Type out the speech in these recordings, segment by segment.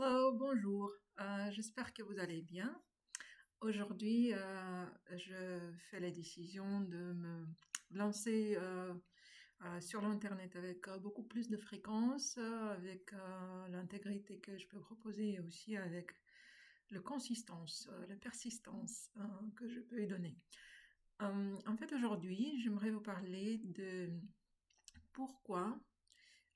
Hello, bonjour. J'espère que vous allez bien. Aujourd'hui, je fais la décision de me lancer sur l'Internet avec beaucoup plus de fréquence, avec l'intégrité que je peux proposer et aussi avec la consistance, la persistance que je peux y donner. En fait, aujourd'hui, j'aimerais vous parler de pourquoi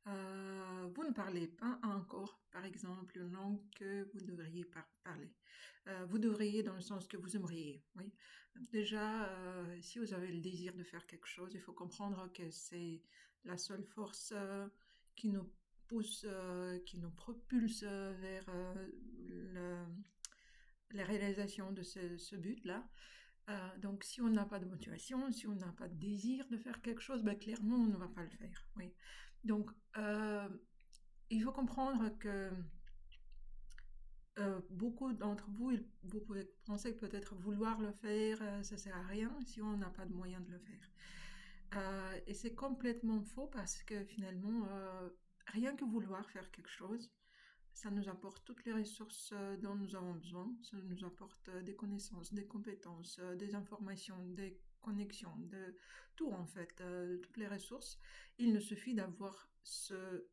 vous ne parlez pas encore, par exemple, une langue que vous devriez parler. Vous devriez dans le sens que vous aimeriez, oui. Déjà, si vous avez le désir de faire quelque chose, il faut comprendre que c'est la seule force qui nous pousse, qui nous propulse vers la réalisation de ce but-là. Donc, si on n'a pas de motivation, si on n'a pas de désir de faire quelque chose, ben, clairement, on ne va pas le faire. Oui. Donc, il faut comprendre que beaucoup d'entre vous, vous pouvez penser que peut-être vouloir le faire, ça ne sert à rien si on n'a pas de moyen de le faire. Et c'est complètement faux parce que finalement, rien que vouloir faire quelque chose, ça nous apporte toutes les ressources dont nous avons besoin. Ça nous apporte des connaissances, des compétences, des informations, des connexions, de tout en fait, toutes les ressources. Il nous suffit d'avoir ce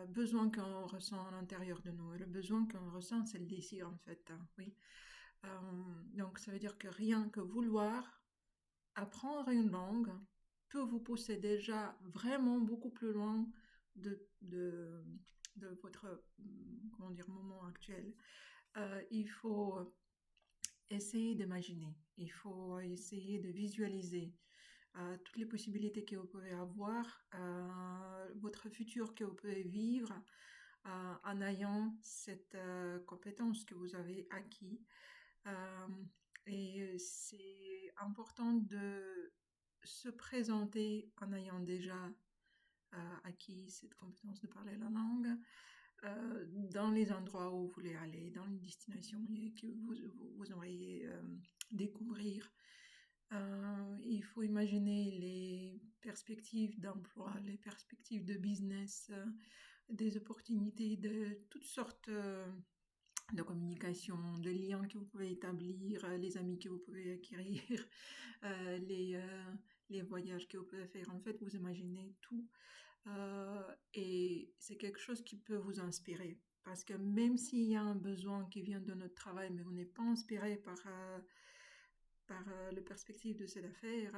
besoin qu'on ressent à l'intérieur de nous. Et le besoin qu'on ressent, c'est le désir en fait. Hein, oui. Donc ça veut dire que rien que vouloir apprendre une langue peut vous pousser déjà vraiment beaucoup plus loin de votre comment dire, moment actuel. Il faut essayer d'imaginer, il faut essayer de visualiser toutes les possibilités que vous pouvez avoir, votre futur que vous pouvez vivre en ayant cette compétence que vous avez acquis. Euh, et c'est important de se présenter en ayant déjà acquis cette compétence de parler la langue, dans les endroits où vous voulez aller, dans les destinations que vous aimeriez découvrir. Il faut imaginer les perspectives d'emploi, les perspectives de business, des opportunités de toutes sortes de communication, de liens que vous pouvez établir, les amis que vous pouvez acquérir, euh, les, euh, les voyages que vous pouvez faire. En fait, vous imaginez tout et c'est quelque chose qui peut vous inspirer. Parce que même s'il y a un besoin qui vient de notre travail, mais on n'est pas inspiré par la perspective de cette affaire,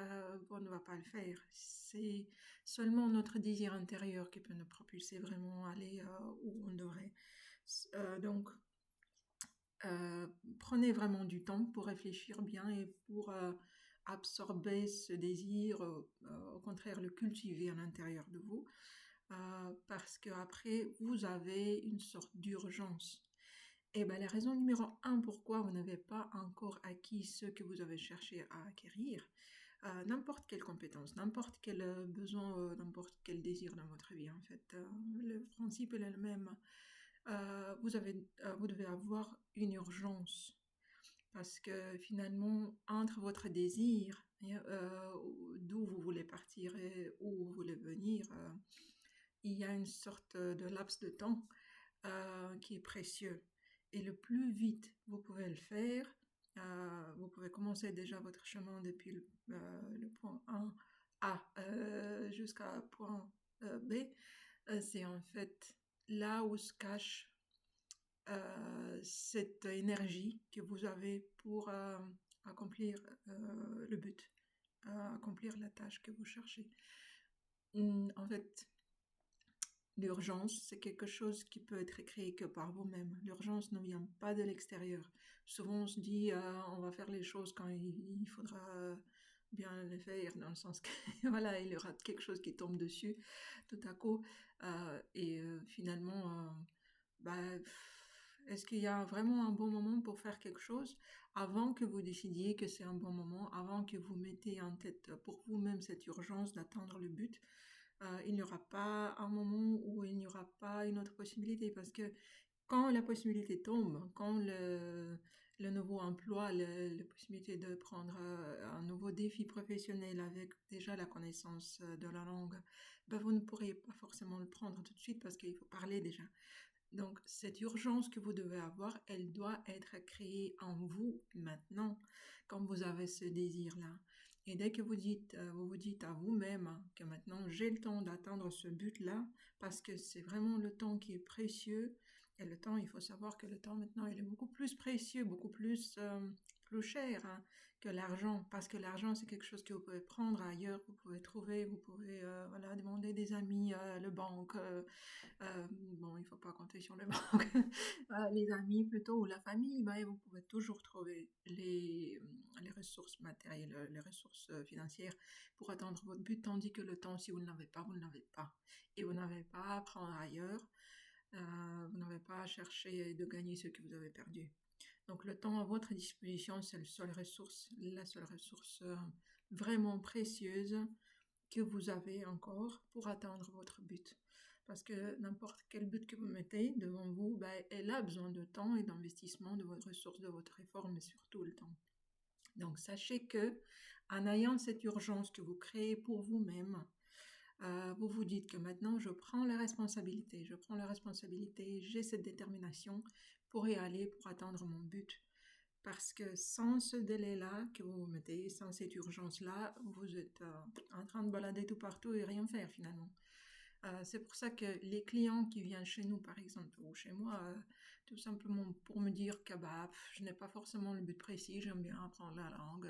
on ne va pas le faire. C'est seulement notre désir intérieur qui peut nous propulser vraiment à aller où on devrait. Donc, prenez vraiment du temps pour réfléchir bien et pour absorber ce désir, au contraire le cultiver à l'intérieur de vous, parce qu'après vous avez une sorte d'urgence. Et bien la raison numéro un pourquoi vous n'avez pas encore acquis ce que vous avez cherché à acquérir, n'importe quelle compétence, n'importe quel besoin, n'importe quel désir dans votre vie en fait, le principe est le même. Vous devez avoir une urgence parce que finalement, entre votre désir, d'où vous voulez partir et où vous voulez venir, il y a une sorte de laps de temps qui est précieux. Et le plus vite vous pouvez le faire, vous pouvez commencer déjà votre chemin depuis le point 1 A jusqu'à point B. C'est en fait là où se cache cette énergie que vous avez pour accomplir le but, accomplir la tâche que vous cherchez. En fait, l'urgence, c'est quelque chose qui peut être créé que par vous-même. L'urgence ne vient pas de l'extérieur. Souvent, on se dit, on va faire les choses quand il faudra bien les faire, dans le sens que, voilà, il y aura quelque chose qui tombe dessus tout à coup. Et finalement, bah, est-ce qu'il y a vraiment un bon moment pour faire quelque chose avant que vous décidiez que c'est un bon moment, avant que vous mettez en tête pour vous-même cette urgence d'atteindre le but? Il n'y aura pas un moment où il n'y aura pas une autre possibilité parce que quand la possibilité tombe, quand le nouveau emploi, la possibilité de prendre un nouveau défi professionnel avec déjà la connaissance de la langue, ben vous ne pourrez pas forcément le prendre tout de suite parce qu'il faut parler déjà. Donc, cette urgence que vous devez avoir, elle doit être créée en vous maintenant, quand vous avez ce désir-là. Et dès que vous vous dites à vous-même que maintenant j'ai le temps d'atteindre ce but-là, parce que c'est vraiment le temps qui est précieux, et le temps, il faut savoir que le temps maintenant, il est beaucoup plus précieux, beaucoup plus cher hein, que l'argent, parce que l'argent, c'est quelque chose que vous pouvez prendre ailleurs, vous pouvez trouver, vous pouvez voilà, demander des amis, le banque, bon, il ne faut pas compter sur le banque, les amis plutôt, ou la famille, bah, vous pouvez toujours trouver les ressources matérielles, les ressources financières pour atteindre votre but, tandis que le temps, si vous ne l'avez pas, vous ne l'avez pas. Et vous n'avez pas à prendre ailleurs, vous n'avez pas à chercher de gagner ce que vous avez perdu. Donc le temps à votre disposition, c'est la seule ressource vraiment précieuse que vous avez encore pour atteindre votre but. Parce que n'importe quel but que vous mettez devant vous, ben, elle a besoin de temps et d'investissement de votre ressource, de votre effort, mais surtout le temps. Donc sachez que en ayant cette urgence que vous créez pour vous-même, vous vous dites que maintenant je prends la responsabilité, j'ai cette détermination pour y aller, pour atteindre mon but. Parce que sans ce délai-là que vous vous mettez, sans cette urgence-là, vous êtes en train de balader tout partout et rien faire finalement. C'est pour ça que les clients qui viennent chez nous, par exemple, ou chez moi, tout simplement pour me dire que bah, je n'ai pas forcément le but précis, j'aime bien apprendre la langue,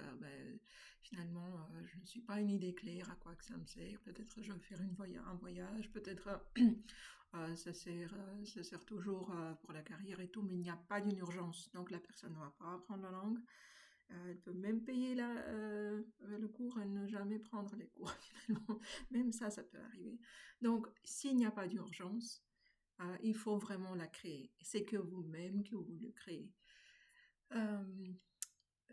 finalement, je ne suis pas une idée claire à quoi que ça me sert. Peut-être je vais faire un voyage, peut-être ça sert toujours pour la carrière et tout, mais il n'y a pas d'une urgence. Donc la personne ne va pas apprendre la langue. Elle peut même payer le cours et ne jamais prendre les cours finalement. Même ça peut arriver. Donc s'il n'y a pas d'urgence, il faut vraiment la créer. C'est que vous-même que vous le créez.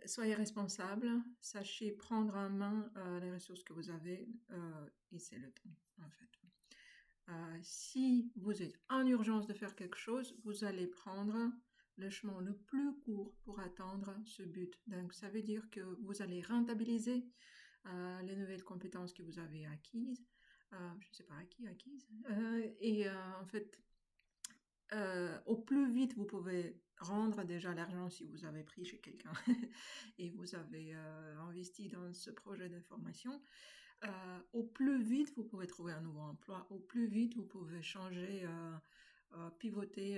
Soyez responsable, sachez prendre en main les ressources que vous avez et c'est le temps en fait. Si vous êtes en urgence de faire quelque chose, vous allez prendre le chemin le plus court pour atteindre ce but. Donc ça veut dire que vous allez rentabiliser les nouvelles compétences que vous avez acquises, je ne sais pas acquises, et en fait, au plus vite vous pouvez rendre déjà l'argent si vous avez pris chez quelqu'un et vous avez investi dans ce projet de formation. Au plus vite vous pouvez trouver un nouveau emploi, au plus vite vous pouvez changer, pivoter,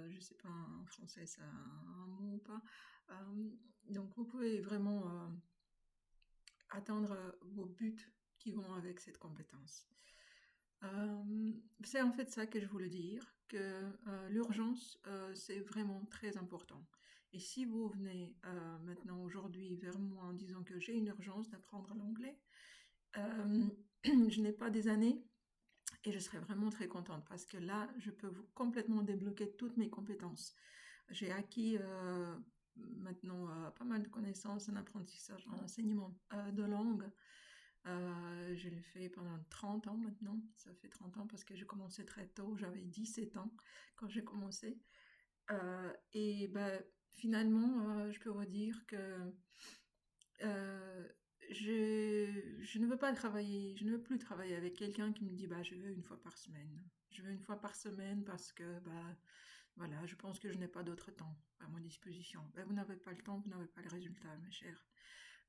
je ne sais pas en français ça a un mot ou pas. Donc vous pouvez vraiment atteindre vos buts qui vont avec cette compétence. C'est en fait ça que je voulais dire, que l'urgence, c'est vraiment très important. Et si vous venez maintenant aujourd'hui vers moi en disant que j'ai une urgence d'apprendre l'anglais, je n'ai pas des années et je serais vraiment très contente parce que là, je peux complètement débloquer toutes mes compétences. J'ai acquis maintenant pas mal de connaissances en apprentissage, en enseignement de langue. Je l'ai fait pendant 30 ans maintenant. Ça fait 30 ans parce que j'ai commencé très tôt. J'avais 17 ans quand j'ai commencé. Et ben, finalement, je peux vous dire que euh, je ne veux pas travailler, je ne veux plus travailler avec quelqu'un qui me dit bah je veux une fois par semaine. Je veux une fois par semaine parce que bah voilà, je pense que je n'ai pas d'autre temps à mon disposition. Ben, vous n'avez pas le temps, vous n'avez pas le résultat, mes chers.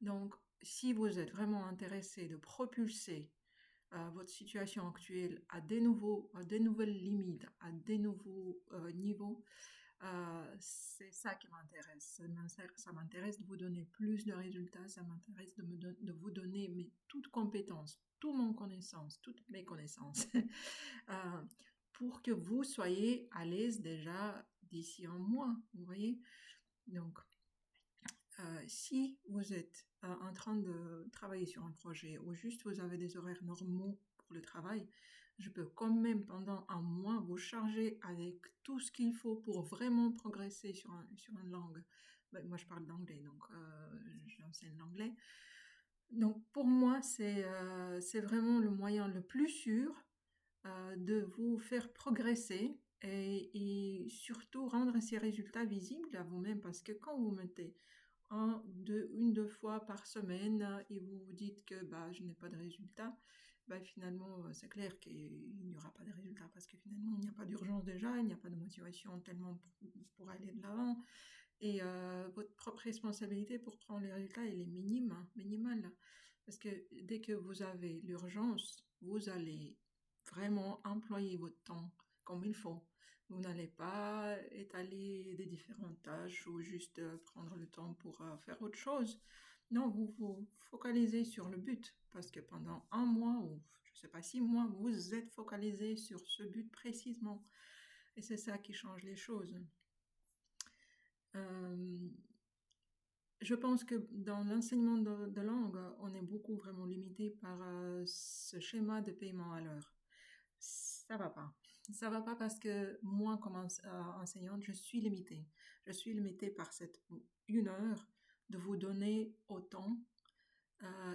Donc, si vous êtes vraiment intéressé de propulser votre situation actuelle à des nouvelles limites, à des nouveaux niveaux, c'est ça qui m'intéresse. Ça m'intéresse de vous donner plus de résultats, ça m'intéresse de vous donner toutes compétences, toute mon connaissance, toutes mes connaissances, euh, pour que vous soyez à l'aise déjà d'ici un mois, vous voyez. Donc, si vous êtes en train de travailler sur un projet ou juste vous avez des horaires normaux pour le travail, je peux quand même pendant un mois vous charger avec tout ce qu'il faut pour vraiment progresser sur une langue. Ben, moi je parle d'anglais, donc j'enseigne l'anglais. Donc pour moi c'est vraiment le moyen le plus sûr de vous faire progresser et surtout rendre ces résultats visibles à vous-même parce que quand vous mettez une, deux fois par semaine et vous vous dites que bah, je n'ai pas de résultat, finalement, c'est clair qu'il n'y aura pas de résultat parce que finalement, il n'y a pas d'urgence déjà, il n'y a pas de motivation tellement pour aller de l'avant. Et votre propre responsabilité pour prendre les résultats, elle est minime, hein, minimale. Parce que dès que vous avez l'urgence, vous allez vraiment employer votre temps comme il faut. Vous n'allez pas étaler des différentes tâches ou juste prendre le temps pour faire autre chose. Non, vous vous focalisez sur le but parce que pendant un mois ou je ne sais pas 6 mois, vous êtes focalisé sur ce but précisément. Et c'est ça qui change les choses. Euh, je pense que dans l'enseignement de langue, on est beaucoup vraiment limité par ce schéma de paiement à l'heure. Ça va pas. Ça va pas parce que moi, comme enseignante, je suis limitée. Je suis limitée par cette 1 heure de vous donner autant.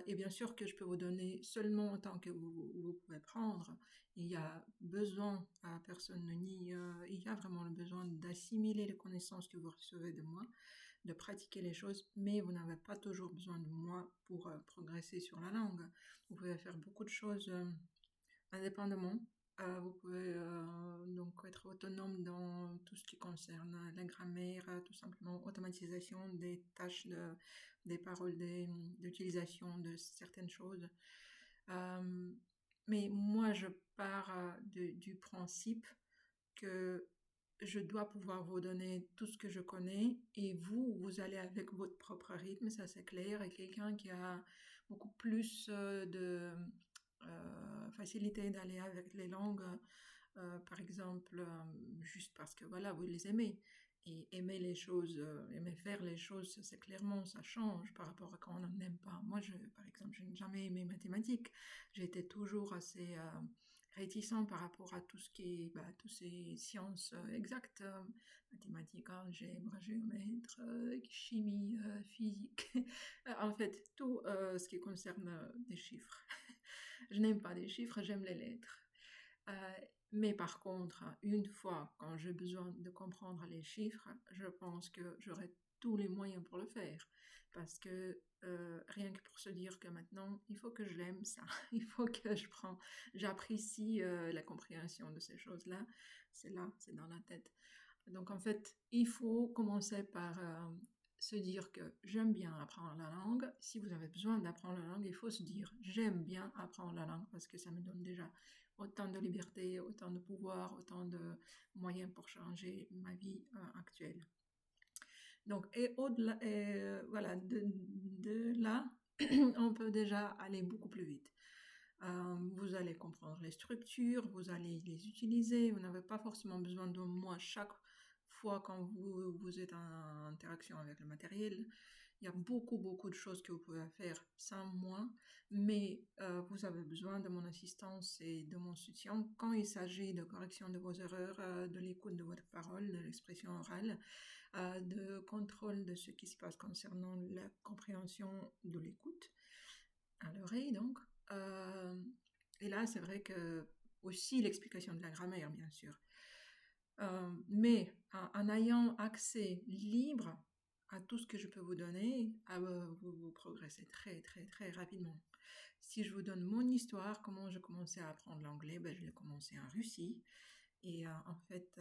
Et bien sûr que je peux vous donner seulement autant que vous pouvez prendre. Il y a besoin, personne ne nie, il y a vraiment le besoin d'assimiler les connaissances que vous recevez de moi, de pratiquer les choses, mais vous n'avez pas toujours besoin de moi pour progresser sur la langue. Vous pouvez faire beaucoup de choses indépendamment. Vous pouvez donc être autonome dans tout ce qui concerne la grammaire, tout simplement automatisation des tâches, des paroles, d'utilisation de certaines choses. Mais moi, je pars du principe que je dois pouvoir vous donner tout ce que je connais et vous allez avec votre propre rythme, ça c'est clair. Et quelqu'un qui a beaucoup plus de facilité d'aller avec les langues, par exemple, juste parce que voilà, vous les aimez. Et aimer les choses, aimer faire les choses, c'est clairement, ça change par rapport à quand on n'aime pas. Moi, par exemple, je n'ai jamais aimé mathématiques. J'étais toujours assez réticent par rapport à tout ce qui est, tous ces sciences exactes, mathématiques, algèbre, géomètre, chimie, physique, en fait, tout ce qui concerne des chiffres. Je n'aime pas les chiffres, j'aime les lettres. Euh, mais par contre, une fois quand j'ai besoin de comprendre les chiffres, je pense que j'aurai tous les moyens pour le faire. Parce que rien que pour se dire que maintenant, il faut que je l'aime ça, il faut que j'apprécie la compréhension de ces choses-là, c'est là, c'est dans la tête. Donc en fait, il faut commencer par se dire que j'aime bien apprendre la langue. Si vous avez besoin d'apprendre la langue, il faut se dire j'aime bien apprendre la langue parce que ça me donne déjà autant de liberté, autant de pouvoir, autant de moyens pour changer ma vie actuelle. Donc, et au-delà, voilà, de là, on peut déjà aller beaucoup plus vite. Vous allez comprendre les structures, vous allez les utiliser, vous n'avez pas forcément besoin de moi chaque fois quand vous êtes en interaction avec le matériel. Il y a beaucoup de choses que vous pouvez faire sans moi, mais vous avez besoin de mon assistance et de mon soutien quand il s'agit de correction de vos erreurs, de l'écoute de votre parole, de l'expression orale, de contrôle de ce qui se passe concernant la compréhension de l'écoute à l'oreille donc. Euh, et là, c'est vrai que aussi l'explication de la grammaire, bien sûr. Mais en ayant accès libre à tout ce que je peux vous donner, vous progressez très rapidement. Si je vous donne mon histoire, comment j'ai commencé à apprendre l'anglais, je l'ai commencé en Russie. Et en fait,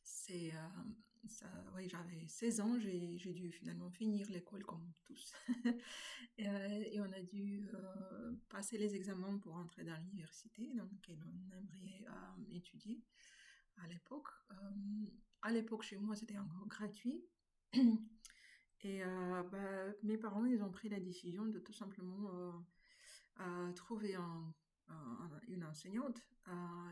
c'est ça, oui, j'avais 16 ans, j'ai dû finalement finir l'école comme tous. Et on a dû passer les examens pour entrer dans l'université dans laquelle on aimerait étudier à l'époque. À l'époque, chez moi, c'était encore gratuit. Et mes parents, ils ont pris la décision de tout simplement trouver une enseignante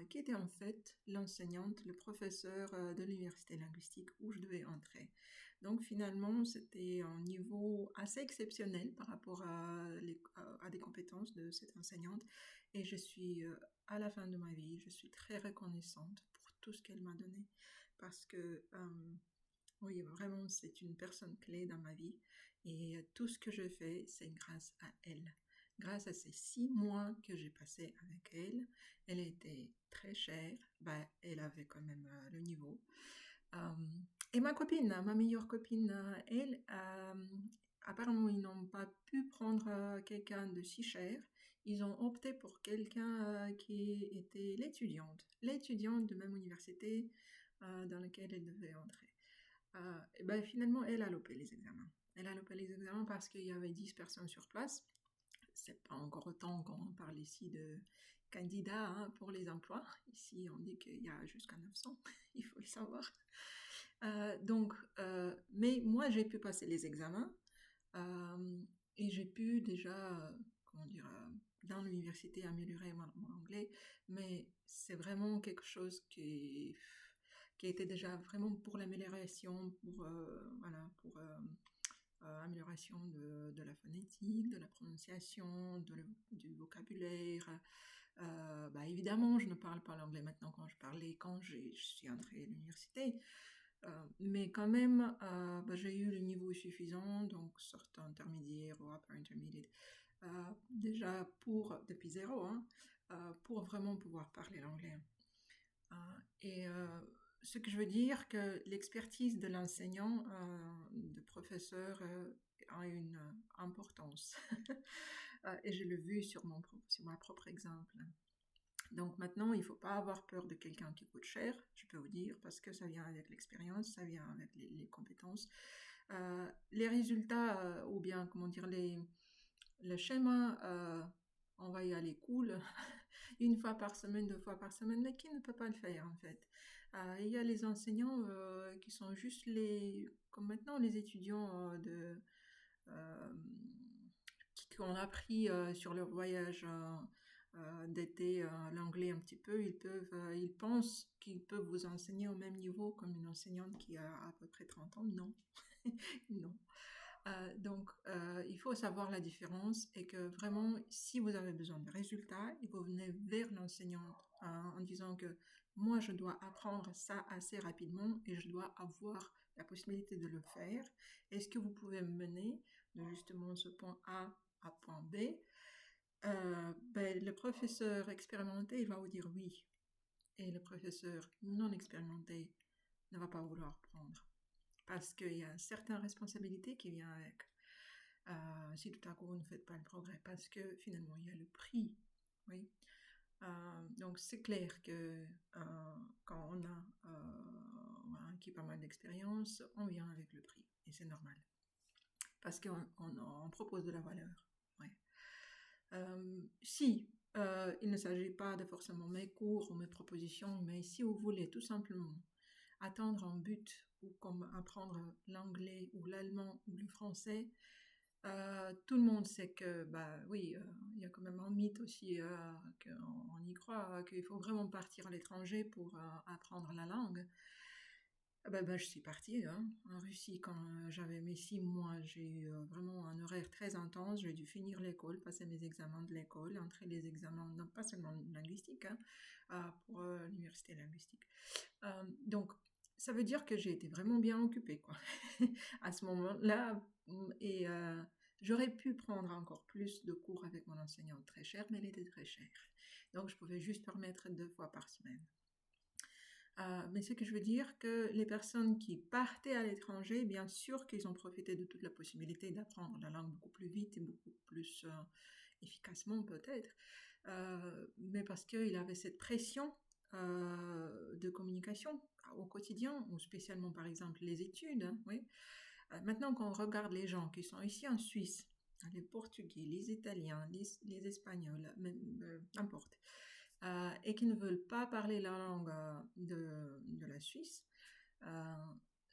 qui était en fait l'enseignante, le professeur de l'université linguistique où je devais entrer. Donc finalement, c'était un niveau assez exceptionnel par rapport à des compétences de cette enseignante. Et je suis, à la fin de ma vie, je suis très reconnaissante pour tout ce qu'elle m'a donné. Parce que, oui, vraiment, c'est une personne clé dans ma vie. Et tout ce que je fais, c'est grâce à elle. Grâce à ces 6 mois que j'ai passés avec elle, elle était très chère, elle avait quand même le niveau. Et ma copine, ma meilleure copine, elle, apparemment ils n'ont pas pu prendre quelqu'un de si cher. ils ont opté pour quelqu'un qui était l'étudiante de même université dans laquelle elle devait entrer. Et ben, finalement, elle a loupé les examens. Elle a loupé les examens parce qu'il y avait 10 personnes sur place. C'est pas encore autant quand on parle ici de candidats hein, pour les emplois. Ici, on dit qu'il y a jusqu'à 900, il faut le savoir. Mais moi, j'ai pu passer les examens et j'ai pu déjà, comment dire, dans l'université améliorer mon anglais, mais c'est vraiment quelque chose qui était déjà vraiment pour l'amélioration, pour amélioration de la phonétique, de la prononciation, du vocabulaire. Évidemment, je ne parle pas l'anglais maintenant quand je suis entrée à l'université, mais quand même, j'ai eu le niveau suffisant, donc sorte intermédiaire ou upper intermediate, déjà depuis zéro, hein, pour vraiment pouvoir parler l'anglais. Et ce que je veux dire, que l'expertise de l'enseignant, de professeur, a une importance. Et je l'ai vu sur ma propre exemple. Donc maintenant, il ne faut pas avoir peur de quelqu'un qui coûte cher, je peux vous dire, parce que ça vient avec l'expérience, ça vient avec les compétences. Les résultats, ou bien, comment dire, le schéma, on va y aller cool, une fois par semaine, 2 fois par semaine, mais qui ne peut pas le faire en fait. Il y a les enseignants qui sont juste comme maintenant les étudiants qui ont appris sur leur voyage d'été l'anglais un petit peu, ils pensent qu'ils peuvent vous enseigner au même niveau comme une enseignante qui a à peu près 30 ans. Non, non. Il faut savoir la différence et que vraiment, si vous avez besoin de résultats, vous venez vers l'enseignant en disant que moi, je dois apprendre ça assez rapidement et je dois avoir la possibilité de le faire. Est-ce que vous pouvez me mener de justement ce point A à point B? Le professeur expérimenté, il va vous dire oui. Et le professeur non expérimenté ne va pas vouloir prendre. Parce qu'il y a une certaine responsabilité qui vient avec. Si tout à coup vous ne faites pas le progrès, parce que finalement il y a le prix. Oui. Donc c'est clair que quand on a acquis pas mal d'expérience, on vient avec le prix. Et c'est normal. Parce qu'on propose de la valeur. Ouais. Si il ne s'agit pas de forcément mes cours ou mes propositions, mais si vous voulez tout simplement atteindre un but ou comme apprendre l'anglais ou l'allemand ou le français, tout le monde sait que, il y a quand même un mythe aussi, qu'on y croit, qu'il faut vraiment partir à l'étranger pour apprendre la langue. Je suis partie hein, en Russie quand j'avais mes 6 mois. J'ai eu vraiment un horaire très intense. J'ai dû finir l'école, passer mes examens de l'école, entrer les examens, non pas seulement linguistiques, hein, pour l'université linguistique. Donc, ça veut dire que j'ai été vraiment bien occupée, quoi, à ce moment-là. Et j'aurais pu prendre encore plus de cours avec mon enseignante très chère, mais elle était très chère. Donc, je pouvais juste permettre 2 fois par semaine. Mais ce que je veux dire, que les personnes qui partaient à l'étranger, bien sûr qu'ils ont profité de toute la possibilité d'apprendre la langue beaucoup plus vite et beaucoup plus efficacement peut-être, mais parce qu'il avait cette pression de communication au quotidien, ou spécialement par exemple les études. Hein, oui. Maintenant, quand on regarde les gens qui sont ici en Suisse, les Portugais, les Italiens, les Espagnols, n'importe, et qui ne veulent pas parler la langue de la Suisse,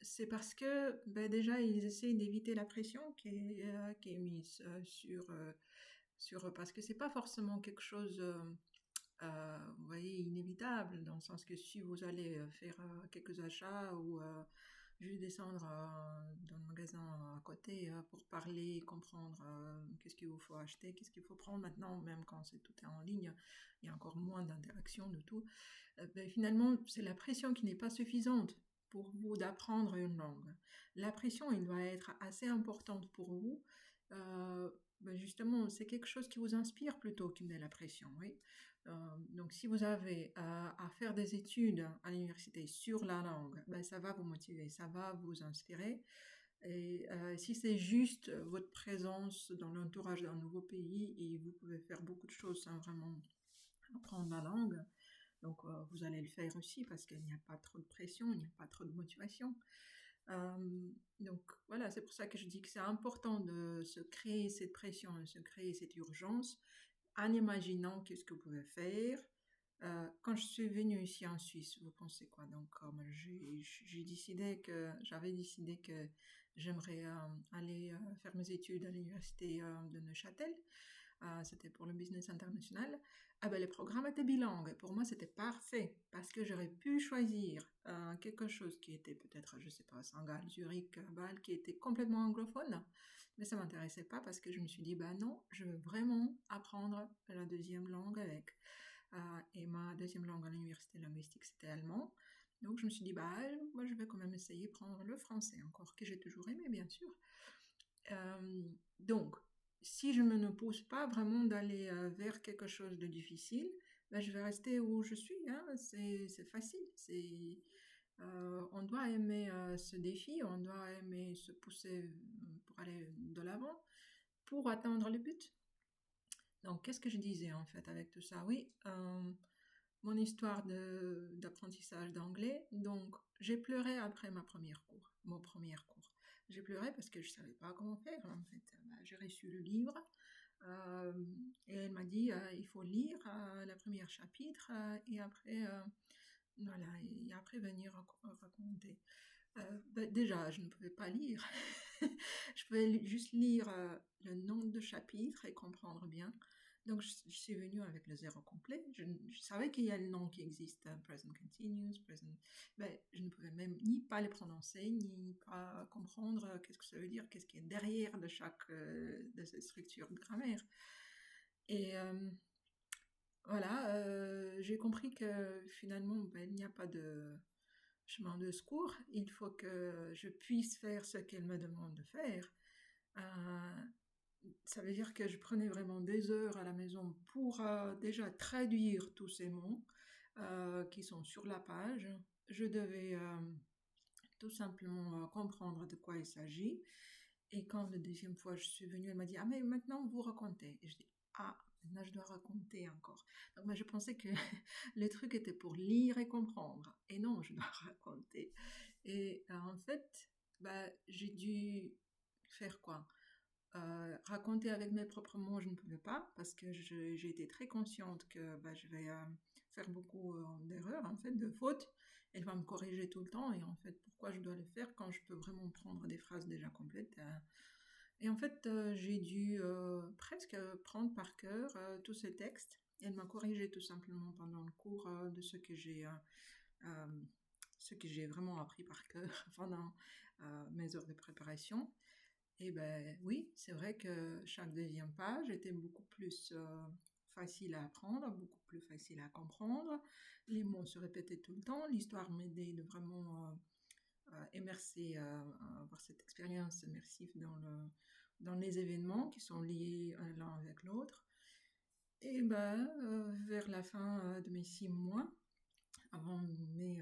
c'est parce que déjà ils essaient d'éviter la pression qui est mise sur parce que c'est pas forcément quelque chose vous voyez, inévitable, dans le sens que si vous allez faire quelques achats ou juste descendre dans le magasin à côté pour parler, comprendre qu'est-ce qu'il vous faut acheter, qu'est-ce qu'il faut prendre maintenant, même quand tout est en ligne, il y a encore moins d'interaction de tout. Finalement, c'est la pression qui n'est pas suffisante pour vous d'apprendre une langue. La pression, il doit être assez importante pour vous. Justement, c'est quelque chose qui vous inspire plutôt qu'il met la pression, oui. Donc, si vous avez à faire des études à l'université sur la langue, ça va vous motiver, ça va vous inspirer. Et si c'est juste votre présence dans l'entourage d'un nouveau pays et vous pouvez faire beaucoup de choses sans vraiment apprendre la langue, donc vous allez le faire aussi parce qu'il n'y a pas trop de pression, il n'y a pas trop de motivation. Donc voilà, c'est pour ça que je dis que c'est important de se créer cette pression, de se créer cette urgence en imaginant qu'est-ce que vous pouvez faire. Quand je suis venue ici en Suisse, vous pensez quoi? Donc, j'avais décidé que j'aimerais aller faire mes études à l'université de Neuchâtel. C'était pour le business international. Ah ben, le programme était bilingue. Pour moi, c'était parfait parce que j'aurais pu choisir quelque chose qui était peut-être, je sais pas, Saint-Gall, Zurich, Bâle, qui était complètement anglophone. Mais ça m'intéressait pas parce que je me suis dit, bah non, je veux vraiment apprendre la deuxième langue avec. Et ma deuxième langue à l'université linguistique, c'était allemand. Donc je me suis dit, bah moi je vais quand même essayer de prendre le français, encore que j'ai toujours aimé, bien sûr. Donc, si je ne pousse pas vraiment d'aller vers quelque chose de difficile, ben, je vais rester où je suis. Hein. C'est facile. On doit aimer ce défi, on doit aimer se pousser pour aller de l'avant, pour atteindre le but. Donc, qu'est-ce que je disais en fait avec tout ça? Oui, mon histoire d'apprentissage d'anglais. Donc, j'ai pleuré après mon premier cours. J'ai pleuré parce que je ne savais pas comment faire en fait. Bah, j'ai reçu le livre euh, et elle m'a dit il faut lire le premier chapitre et après voilà et après venir raconter. Bah, déjà, je ne pouvais pas lire. Je pouvais juste lire le nom de chapitre et comprendre bien. Donc, je suis venue avec le zéro complet. Je savais qu'il y a le nom qui existe, present continuous, present. Ben, je ne pouvais même ni pas les prononcer, ni pas comprendre qu'est-ce que ça veut dire, qu'est-ce qui est derrière de chaque de ces structures de grammaire. Et voilà, j'ai compris que finalement, ben, il n'y a pas de chemin de secours. Il faut que je puisse faire ce qu'elle me demande de faire. Euh, Ça veut dire que je prenais vraiment des heures à la maison pour déjà traduire tous ces mots qui sont sur la page. Je devais tout simplement comprendre de quoi il s'agit. Et quand la deuxième fois je suis venue, elle m'a dit ah mais maintenant vous racontez. Et je dis ah maintenant je dois raconter encore. Donc moi je pensais que le truc était pour lire et comprendre. Et non, je dois raconter. Et en fait, bah, j'ai dû faire quoi? Raconter avec mes propres mots, je ne pouvais pas parce que j'ai été très consciente que bah, je vais faire beaucoup d'erreurs, en fait, de fautes. Elle va me corriger tout le temps et en fait, pourquoi je dois le faire quand je peux vraiment prendre des phrases déjà complètes. Et en fait, j'ai dû presque prendre par cœur tous ces textes. Elle m'a corrigé tout simplement pendant le cours de euh, ce que j'ai vraiment appris par cœur pendant mes heures de préparation. Et ben oui, c'est vrai que chaque deuxième page était beaucoup plus facile à apprendre, beaucoup plus facile à comprendre. Les mots se répétaient tout le temps. L'histoire m'aidait de vraiment immerser, avoir cette expérience immersive dans les événements qui sont liés l'un avec l'autre. Et ben, vers la fin de mes 6 mois, avant mes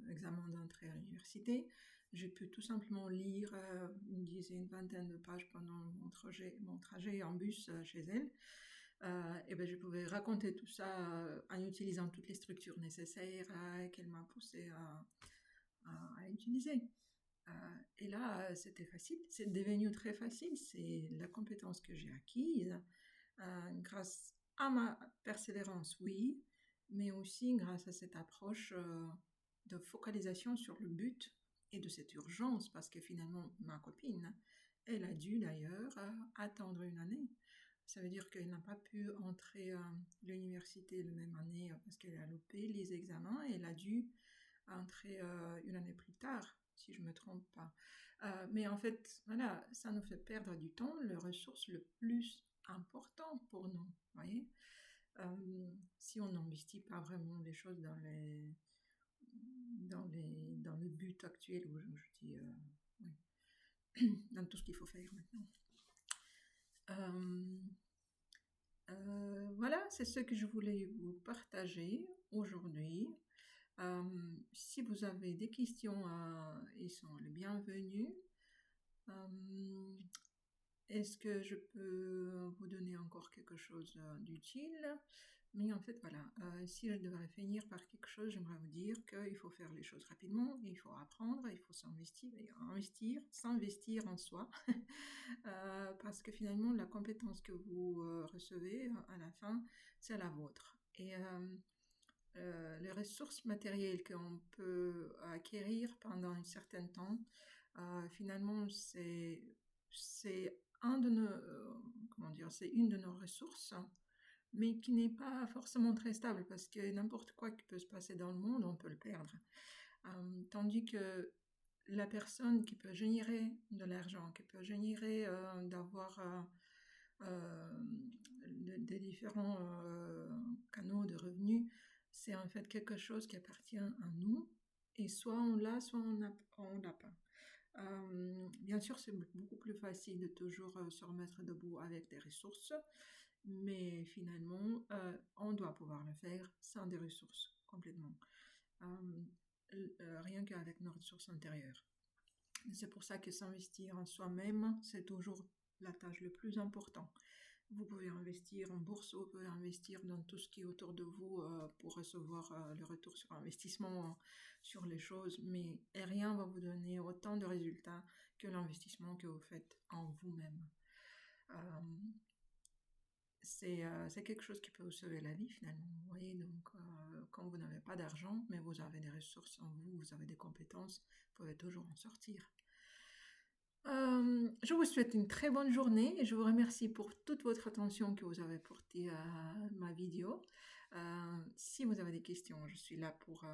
examens d'entrée à l'université, j'ai pu tout simplement lire une vingtaine de pages pendant mon trajet en bus chez elle. Et ben, je pouvais raconter tout ça en utilisant toutes les structures nécessaires qu'elle m'a poussé à utiliser. Euh, et là, c'était facile, c'est devenu très facile, c'est la compétence que j'ai acquise grâce à ma persévérance, oui, mais aussi grâce à cette approche de focalisation sur le but et de cette urgence, parce que finalement, ma copine, elle a dû d'ailleurs attendre une année. Ça veut dire qu'elle n'a pas pu entrer à l'université la même année parce qu'elle a loupé les examens et elle a dû entrer une année plus tard, si je ne me trompe pas. Mais en fait, voilà, ça nous fait perdre du temps, le ressource le plus important pour nous, voyez. Si on n'investit pas vraiment les choses dans le but actuel, où je dis, oui, dans tout ce qu'il faut faire maintenant. Voilà, c'est ce que je voulais vous partager aujourd'hui. Si vous avez des questions, ils sont les bienvenus. Euh, Est-ce que je peux vous donner encore quelque chose d'utile? Mais en fait, voilà, si je devrais finir par quelque chose, j'aimerais vous dire qu'il faut faire les choses rapidement, il faut apprendre, il faut s'investir en soi, parce que finalement, la compétence que vous recevez à la fin, c'est la vôtre. Et les ressources matérielles qu'on peut acquérir pendant un certain temps, finalement, c'est un de nos, comment dire, c'est une de nos ressources, mais qui n'est pas forcément très stable parce que n'importe quoi qui peut se passer dans le monde, on peut le perdre. Tandis que la personne qui peut générer de l'argent, qui peut générer d'avoir euh, des différents canaux de revenus, c'est en fait quelque chose qui appartient à nous et soit on l'a, soit on l'a pas. Bien sûr, c'est beaucoup plus facile de toujours se remettre debout avec des ressources, mais finalement, on doit pouvoir le faire sans des ressources complètement. Rien qu'avec nos ressources intérieures. C'est pour ça que s'investir en soi-même, c'est toujours la tâche la plus importante. Vous pouvez investir en bourse, vous pouvez investir dans tout ce qui est autour de vous pour recevoir le retour sur investissement sur les choses, mais rien ne va vous donner autant de résultats que l'investissement que vous faites en vous-même. C'est quelque chose qui peut vous sauver la vie finalement. Vous voyez, donc quand vous n'avez pas d'argent, mais vous avez des ressources en vous, vous avez des compétences, vous pouvez toujours en sortir. Je vous souhaite une très bonne journée et je vous remercie pour toute votre attention que vous avez portée à ma vidéo. Si vous avez des questions, je suis là pour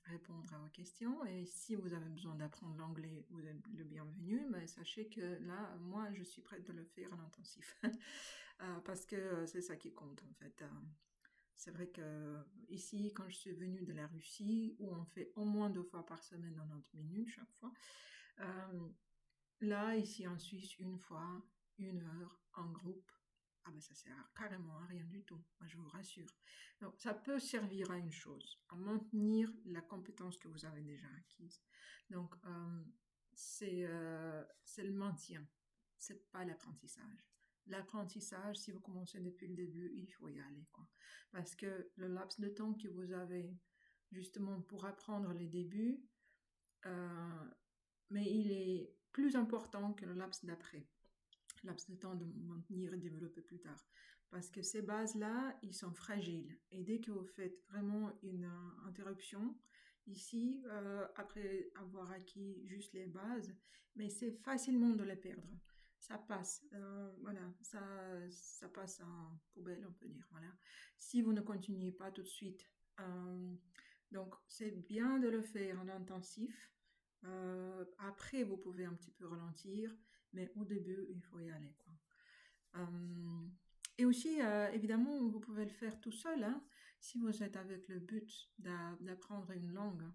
répondre à vos questions et si vous avez besoin d'apprendre l'anglais, vous êtes le bienvenu, mais sachez que là, moi, je suis prête de le faire en intensif parce que c'est ça qui compte en fait. C'est vrai que ici, quand je suis venue de la Russie, où on fait au moins 2 fois par semaine 90 minutes chaque fois, là, ici en Suisse, 1 fois, 1 heure, en groupe, ah ben ça sert carrément à rien du tout, moi je vous rassure. Donc ça peut servir à une chose, à maintenir la compétence que vous avez déjà acquise. Donc c'est le maintien, c'est pas l'apprentissage. L'apprentissage, si vous commencez depuis le début, il faut y aller, quoi. Parce que le laps de temps que vous avez justement pour apprendre les débuts, mais il est plus important que le laps d'après, laps de temps de maintenir et développer plus tard. Parce que ces bases-là, ils sont fragiles. Et dès que vous faites vraiment une interruption, ici, après avoir acquis juste les bases, mais c'est facilement de les perdre. Ça passe, voilà, ça passe en poubelle, on peut dire, voilà. Si vous ne continuez pas tout de suite, donc c'est bien de le faire en intensif. Après, vous pouvez un petit peu ralentir, mais au début, il faut y aller, quoi. Et aussi, évidemment, vous pouvez le faire tout seul, hein, si vous êtes avec le but d'apprendre une langue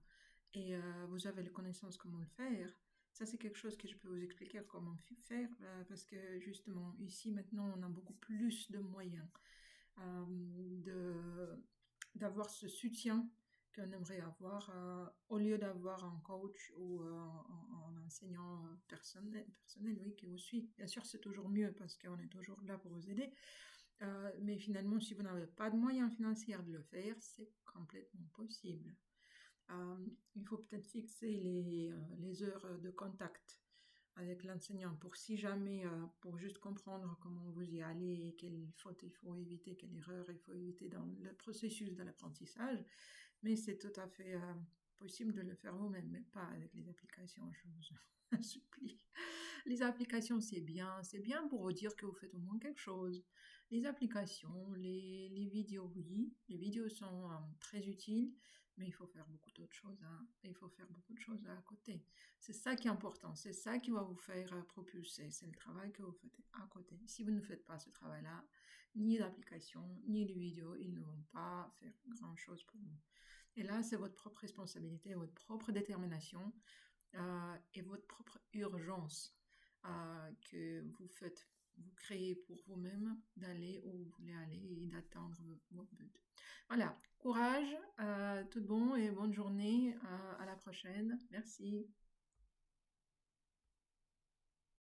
et vous avez les connaissances comment le faire. Ça, c'est quelque chose que je peux vous expliquer comment faire, parce que justement, ici, maintenant, on a beaucoup plus de moyens d'avoir ce soutien qu'on aimerait avoir au lieu d'avoir un coach ou un enseignant personnel, oui, qui vous suit. Bien sûr, c'est toujours mieux parce qu'on est toujours là pour vous aider. Mais finalement, si vous n'avez pas de moyens financiers de le faire, c'est complètement possible. Il faut peut-être fixer les heures de contact avec l'enseignant pour si jamais, pour juste comprendre comment vous y allez, quelles fautes il faut éviter, quelle erreur il faut éviter dans le processus de l'apprentissage. Mais c'est tout à fait possible de le faire vous-même, mais pas avec les applications, je vous supplie. Les applications, c'est bien pour vous dire que vous faites au moins quelque chose. Les applications, les vidéos, oui, les vidéos sont très utiles, mais il faut faire beaucoup d'autres choses, hein. Il faut faire beaucoup de choses à côté. C'est ça qui est important, c'est ça qui va vous faire propulser, c'est le travail que vous faites à côté. Si vous ne faites pas ce travail-là, ni l'application, ni les vidéos, ils ne vont pas faire grand-chose pour vous. Et là, c'est votre propre responsabilité, votre propre détermination et votre propre urgence que vous créez pour vous-même d'aller où vous voulez aller et d'atteindre votre but. Voilà, courage, tout bon et bonne journée, à la prochaine. Merci.